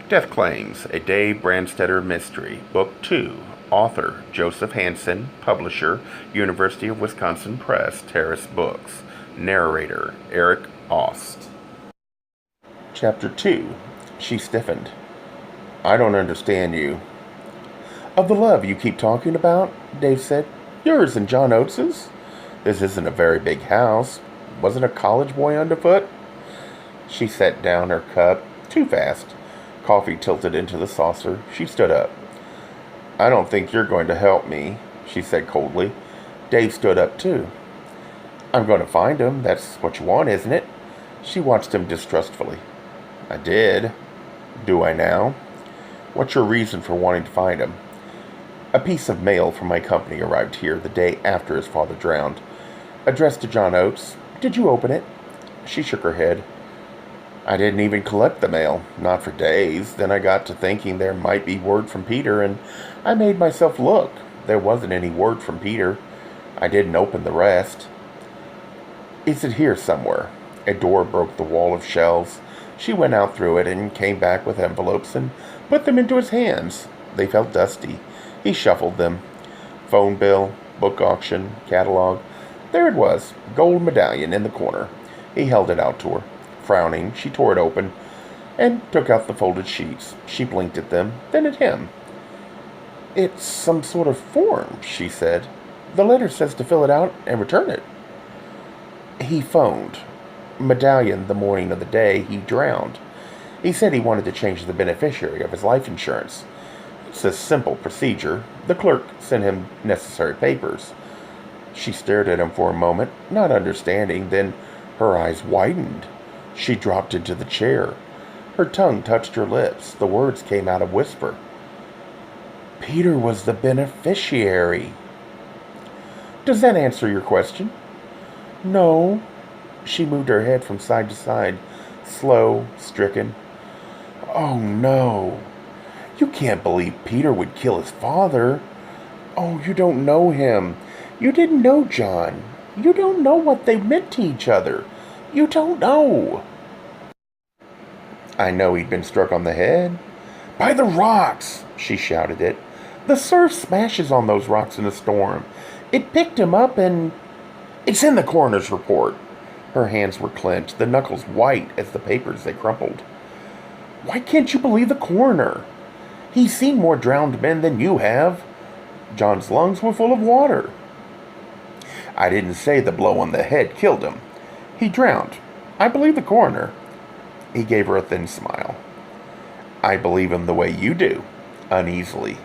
Death Claims, a Dave Brandstetter mystery. Book 2. Author, Joseph Hansen. Publisher, University of Wisconsin Press, Terrace Books. Narrator, Eric Ost. Chapter 2. She stiffened. I don't understand you. Of the love you keep talking about, Dave said. Yours and John Oates's? This isn't a very big house. Wasn't a college boy underfoot? She set down her cup too fast. Coffee tilted into the saucer. She stood up. I don't think you're going to help me, she said coldly. Dave stood up too. I'm going to find him. That's what you want, isn't it? She watched him distrustfully. I did. Do I now? What's your reason for wanting to find him? A piece of mail from my company arrived here the day after his father drowned. Addressed to John Oates. Did you open it? She shook her head. I didn't even collect the mail, not for days. Then I got to thinking there might be word from Peter, and I made myself look. There wasn't any word from Peter. I didn't open the rest. Is it here somewhere? A door broke the wall of shelves. She went out through it and came back with envelopes and put them into his hands. They felt dusty. He shuffled them. Phone bill, book auction, catalog. There it was, gold medallion in the corner. He held it out to her. Frowning, she tore it open and took out the folded sheets. She blinked at them, then at him. It's some sort of form, she said. The letter says to fill it out and return it. He phoned. Medallion the morning of the day he drowned. He said he wanted to change the beneficiary of his life insurance. It's a simple procedure. The clerk sent him necessary papers. She stared at him for a moment, not understanding, then her eyes widened. She dropped into the chair. Her tongue touched her lips. The words came out a whisper. Peter was the beneficiary. Does that answer your question? No. She moved her head from side to side, slow, stricken. Oh, no. You can't believe Peter would kill his father. Oh, you don't know him. You didn't know John. You don't know what they meant to each other. You don't know. I know he'd been struck on the head. By the rocks, she shouted it. The surf smashes on those rocks in a storm. It picked him up and... It's in the coroner's report. Her hands were clenched, the knuckles white as the papers they crumpled. Why can't you believe the coroner? He's seen more drowned men than you have. John's lungs were full of water. I didn't say the blow on the head killed him. He drowned. I believe the coroner. He gave her a thin smile. I believe him the way you do, uneasily.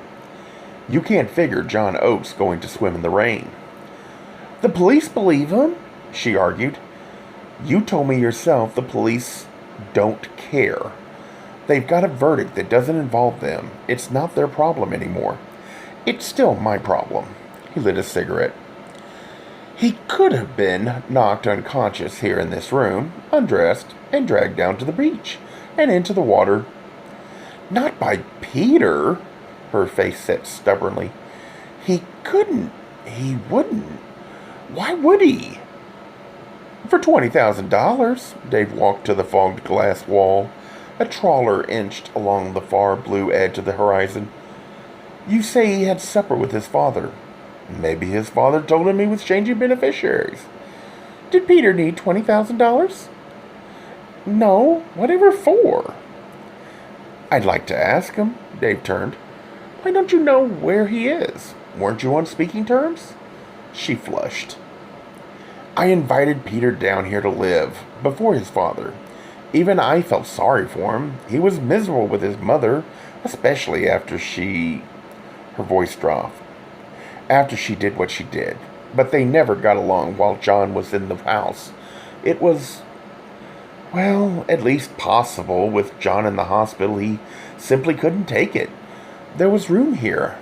You can't figure John Oates going to swim in the rain. The police believe him, she argued. You told me yourself the police don't care. They've got a verdict that doesn't involve them. It's not their problem anymore. It's still my problem. He lit a cigarette. He could have been knocked unconscious here in this room, undressed, and dragged down to the beach, and into the water. Not by Peter, her face set stubbornly. He couldn't. He wouldn't. Why would he? For $20,000, Dave walked to the fogged glass wall. A trawler inched along the far blue edge of the horizon. You say he had supper with his father. Maybe his father told him he was changing beneficiaries. Did Peter need $20,000? No, whatever for? I'd like to ask him, Dave turned. Why don't you know where he is? Weren't you on speaking terms? She flushed. I invited Peter down here to live, before his father. Even I felt sorry for him. He was miserable with his mother, especially after she... Her voice dropped. After she did what she did. But they never got along while John was in the house. It was, well, at least possible. With John in the hospital, he simply couldn't take it. There was room here.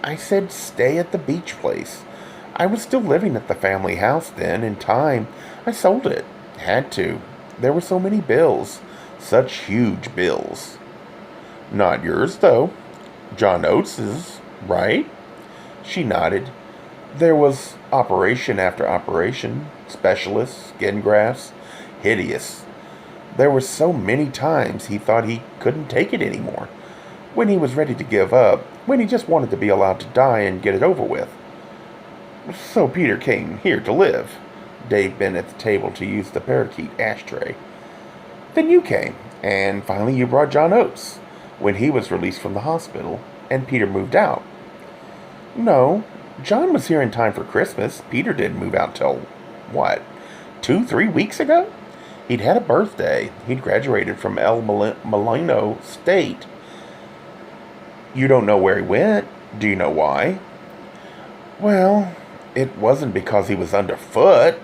I said stay at the beach place. I was still living at the family house then. In time, I sold it. Had to. There were so many bills. Such huge bills. Not yours, though. John Oates's, right? She nodded. There was operation after operation. Specialists, skin grafts. Hideous. There were so many times he thought he couldn't take it anymore. When he was ready to give up, when he just wanted to be allowed to die and get it over with. So Peter came here to live. Dave bent at the table to use the parakeet ashtray. Then you came, and finally you brought John Oates, when he was released from the hospital, and Peter moved out. No, John was here in time for Christmas. Peter didn't move out till, what, 2-3 weeks ago? He'd had a birthday. He'd graduated from El Molino State. You don't know where he went? Do you know why? Well, it wasn't because he was underfoot.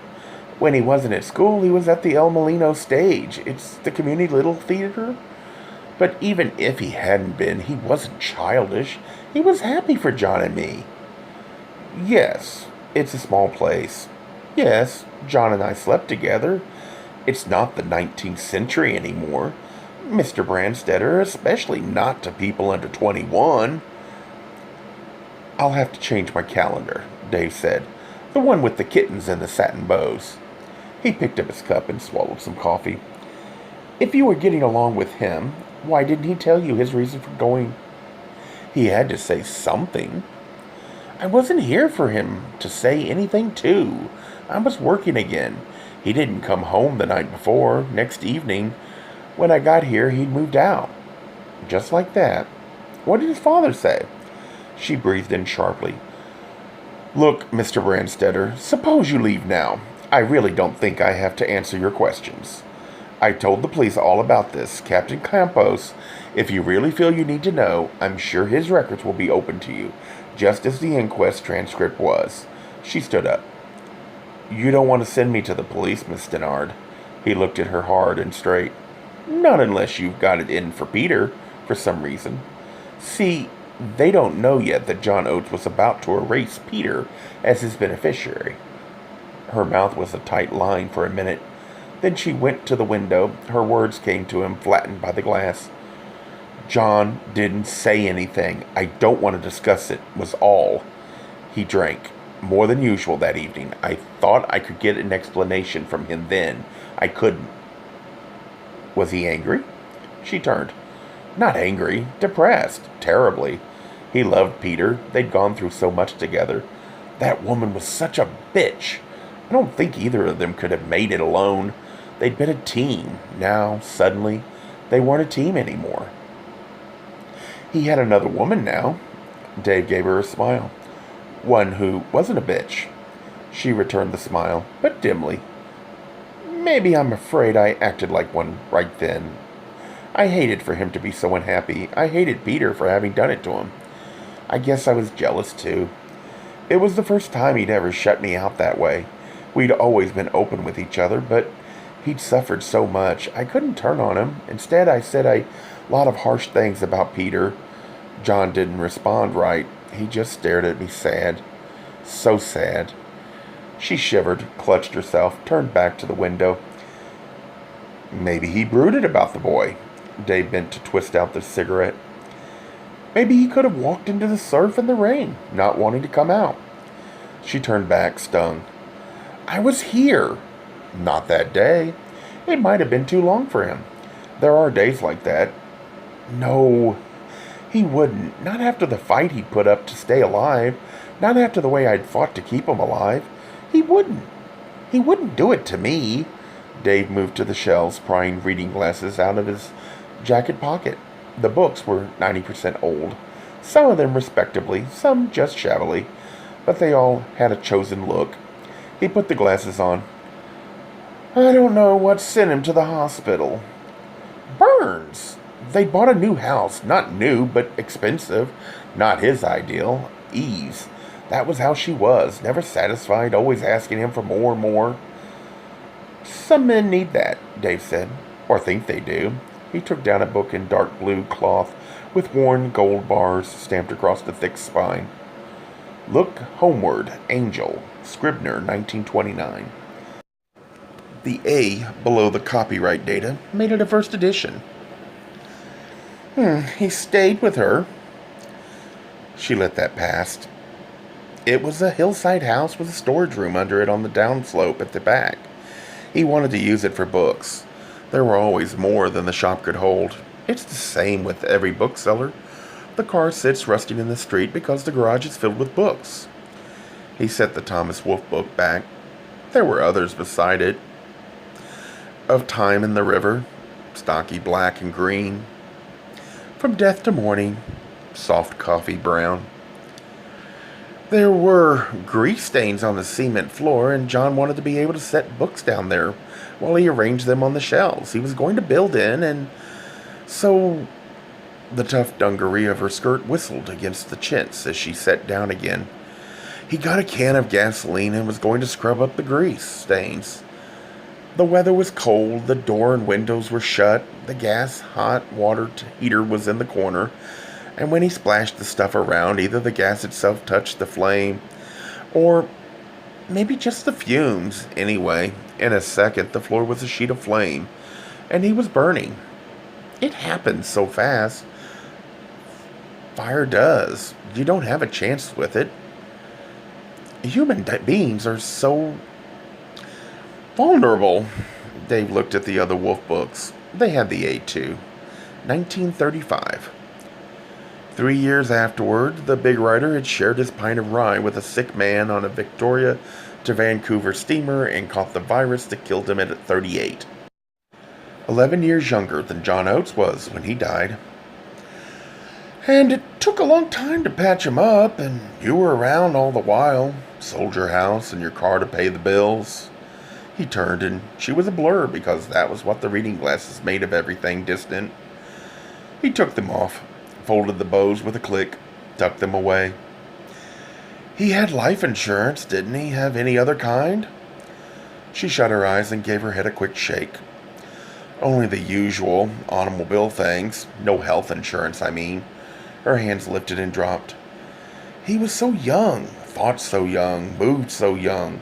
When he wasn't at school, he was at the El Molino stage. It's the community little theater. But even if he hadn't been, he wasn't childish. He was happy for John and me. Yes, it's a small place. Yes, John and I slept together. It's not the 19th century anymore. Mr. Brandstetter, especially not to people under 21. I'll have to change my calendar, Dave said. The one with the kittens and the satin bows. He picked up his cup and swallowed some coffee. If you were getting along with him, why didn't he tell you his reason for going? He had to say something. I wasn't here for him to say anything to. I was working again. He didn't come home the night before. Next evening, when I got here, he'd moved out. Just like that. What did his father say? She breathed in sharply. Look, Mr. Brandstetter, suppose you leave now. I really don't think I have to answer your questions. I told the police all about this, Captain Campos. If you really feel you need to know, I'm sure his records will be open to you, just as the inquest transcript was. She stood up. You don't want to send me to the police, Miss Stannard. He looked at her hard and straight. Not unless you've got it in for Peter, for some reason. See, they don't know yet that John Oates was about to erase Peter as his beneficiary. Her mouth was a tight line for a minute. Then she went to the window. Her words came to him, flattened by the glass. John didn't say anything. I don't want to discuss it, was all. He drank. More than usual that evening. I thought I could get an explanation from him then. I couldn't. Was he angry? She turned. Not angry. Depressed. Terribly. He loved Peter. They'd gone through so much together. That woman was such a bitch. I don't think either of them could have made it alone. They'd been a team. Now, suddenly, they weren't a team anymore. He had another woman now. Dave gave her a smile. One who wasn't a bitch. She returned the smile, but dimly. Maybe I'm afraid I acted like one right then. I hated for him to be so unhappy. I hated Peter for having done it to him. I guess I was jealous, too. It was the first time he'd ever shut me out that way. We'd always been open with each other, but he'd suffered so much. I couldn't turn on him. Instead, I said a lot of harsh things about Peter. John didn't respond right. He just stared at me sad. So sad. She shivered, clutched herself, turned back to the window. Maybe he brooded about the boy. Dave bent to twist out the cigarette. Maybe he could have walked into the surf and the rain, not wanting to come out. She turned back, stung. I was here. Not that day. It might have been too long for him. There are days like that. No, he wouldn't. Not after the fight he'd put up to stay alive. Not after the way I'd fought to keep him alive. He wouldn't. He wouldn't do it to me. Dave moved to the shelves, prying reading glasses out of his jacket pocket. The books were 90% old. Some of them respectably, some just shabbily. But they all had a chosen look. He put the glasses on. I don't know what sent him to the hospital. Burns! They bought a new house. Not new, but expensive. Not his ideal. Ease. That was how she was. Never satisfied, always asking him for more and more. Some men need that, Dave said. Or think they do. He took down a book in dark blue cloth with worn gold bars stamped across the thick spine. Look Homeward, Angel, Scribner, 1929. The A below the copyright data made it a first edition. He stayed with her. She let that pass. It was a hillside house with a storage room under it on the downslope at the back. He wanted to use it for books. There were always more than the shop could hold. It's the same with every bookseller. The car sits rusting in the street because the garage is filled with books. He set the Thomas Wolfe book back. There were others beside it. Of Time in the River, stocky black and green. From Death to Morning, soft coffee brown. There were grease stains on the cement floor, and John wanted to be able to set books down there while he arranged them on the shelves. He was going to build in, and so the tough dungaree of her skirt whistled against the chintz as she sat down again. He got a can of gasoline and was going to scrub up the grease stains. The weather was cold, the door and windows were shut, the gas hot water heater was in the corner, and when he splashed the stuff around, either the gas itself touched the flame, or maybe just the fumes. Anyway, in a second, the floor was a sheet of flame, and he was burning. It happened so fast. Fire does. You don't have a chance with it. Human beings are so vulnerable. Dave looked at the other Wolfe books. They had the A2. 1935. 3 years afterward, the big writer had shared his pint of rye with a sick man on a Victoria to Vancouver steamer and caught the virus that killed him at 38. 11 years younger than John Oates was when he died. And it took a long time to patch him up, and you were around all the while. Sold your house and your car to pay the bills. He turned, and she was a blur because that was what the reading glasses made of everything distant. He took them off, folded the bows with a click, tucked them away. He had life insurance, didn't he? Have any other kind? She shut her eyes and gave her head a quick shake. Only the usual automobile things. No health insurance, I mean. Her hands lifted and dropped. He was so young, thought so young, moved so young.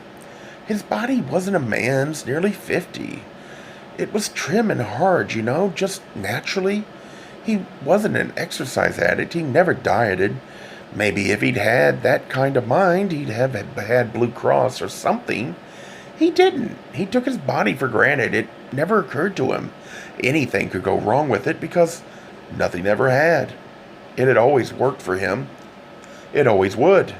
His body wasn't a man's, nearly 50. It was trim and hard, just naturally. He wasn't an exercise addict. He never dieted. Maybe if he'd had that kind of mind, he'd have had Blue Cross or something. He didn't. He took his body for granted. It never occurred to him anything could go wrong with it because nothing ever had. It had always worked for him. It always would.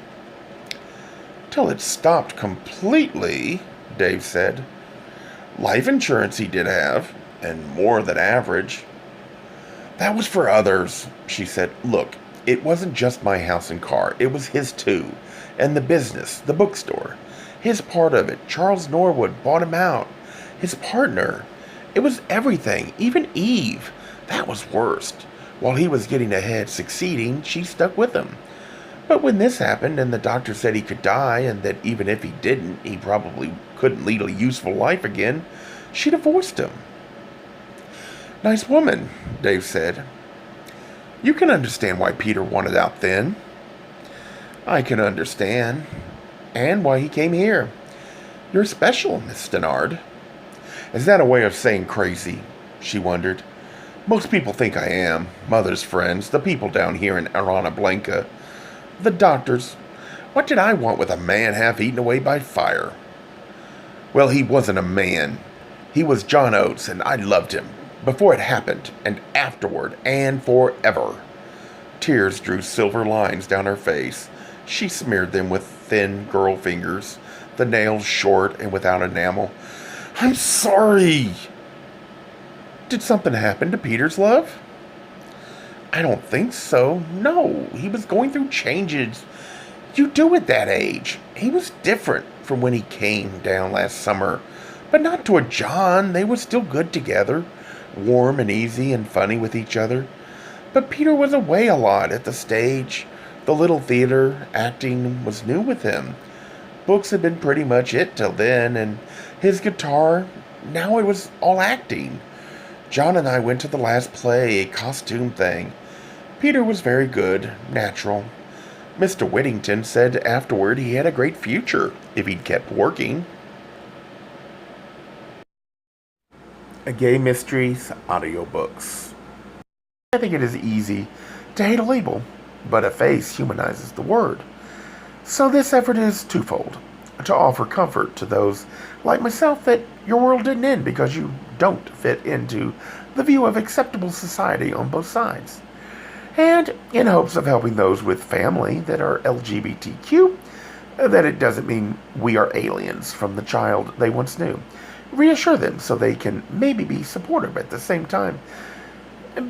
Till it stopped completely, Dave said. Life insurance he did have, and more than average. That was for others, she said. Look, it wasn't just my house and car. It was his too. And the business, the bookstore. His part of it. Charles Norwood bought him out. His partner. It was everything. Even Eve. That was worst. While he was getting ahead, succeeding, she stuck with him. But when this happened, and the doctor said he could die, and that even if he didn't, he probably couldn't lead a useful life again, she divorced him. Nice woman, Dave said. You can understand why Peter wanted out then. I can understand. And why he came here. You're special, Miss Stannard. Is that a way of saying crazy? She wondered. Most people think I am. Mother's friends, the people down here in Arana Blanca. The doctors. What did I want with a man half eaten away by fire? Well, he wasn't a man. He was John Oates, and I loved him. Before it happened, and afterward, and forever. Tears drew silver lines down her face. She smeared them with thin girl fingers, the nails short and without enamel. I'm sorry. Did something happen to Peter's love? I don't think so. No, he was going through changes. You do at that age. He was different from when he came down last summer. But not toward John. They were still good together. Warm and easy and funny with each other. But Peter was away a lot at the stage. The little theater, acting was new with him. Books had been pretty much it till then, and his guitar, now it was all acting. John and I went to the last play, a costume thing. Peter was very good, natural. Mr. Whittington said afterward he had a great future if he'd kept working. A Gay Mysteries Audiobooks. I think it is easy to hate a label, but a face humanizes the word. So this effort is twofold. to offer comfort to those like myself that your world didn't end because you don't fit into the view of acceptable society on both sides. And in hopes of helping those with family that are LGBTQ, that it doesn't mean we are aliens from the child they once knew. Reassure them so they can maybe be supportive at the same time,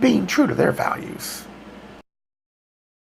being true to their values.